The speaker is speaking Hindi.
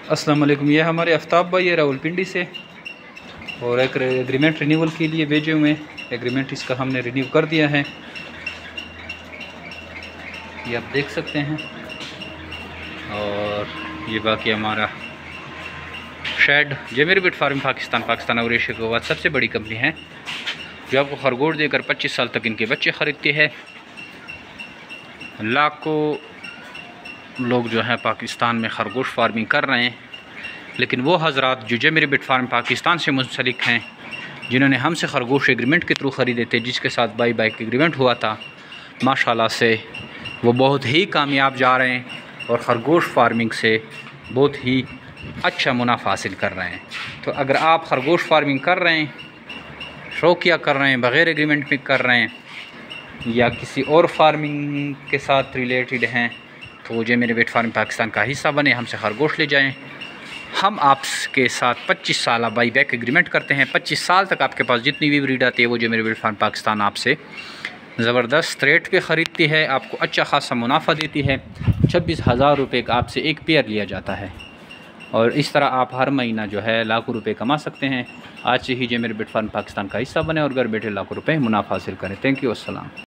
अस्सलाम वालेकुम। ये हमारे आफ्ताब भाई है रावलपिंडी से, और एक एग्रीमेंट रिन्यूअल के लिए भेजे हुए हैं। एग्रीमेंट इसका हमने रिन्यू कर दिया है, ये आप देख सकते हैं। और ये बाकी हमारा शेड जेमेरी बिट फार्म पाकिस्तान और एशिया के बाद सबसे बड़ी कंपनी है जो आपको खरगोश देकर 25 साल तक इनके बच्चे ख़रीदती है। लाखों लोग जो हैं पाकिस्तान में खरगोश फार्मिंग कर रहे हैं, लेकिन वो हज़रात जो जेमेरी बिट फार्म पाकिस्तान से मुंसलिक हैं, जिन्होंने हमसे खरगोश एग्रीमेंट के थ्रू ख़रीदे थे, जिसके साथ बाई बाइक एग्रीमेंट हुआ था, माशाल्लाह से वो बहुत ही कामयाब जा रहे हैं और ख़रगोश फार्मिंग से बहुत ही अच्छा मुनाफा हासिल कर रहे हैं। तो अगर आप खरगोश फार्मिंग कर रहे हैं, शौकिया कर रहे हैं, बग़ैर एग्रीमेंट में कर रहे हैं, या किसी और फार्मिंग के साथ रिलेटेड हैं, तो जेमेरी बिट फार्म पाकिस्तान का हिस्सा बने, हमसे खरगोश ले जाएं। हम आपके साथ 25 साल बाई बैक एग्रीमेंट करते हैं। 25 साल तक आपके पास जितनी भी ब्रीड आती है वो जेमेरी बिट फार्म पाकिस्तान आपसे ज़बरदस्त रेट पे ख़रीदती है, आपको अच्छा खासा मुनाफा देती है। 26,000 रुपये का आपसे एक पेयर लिया जाता है, और इस तरह आप हर महीना जो है लाखों रुपए कमा सकते हैं। आज से ही जेमेरी बिट फार्म पाकिस्तान का हिस्सा बने और घर बैठे लाखों रुपए मुनाफा हासिल करें। थैंक यू, अस्सलाम।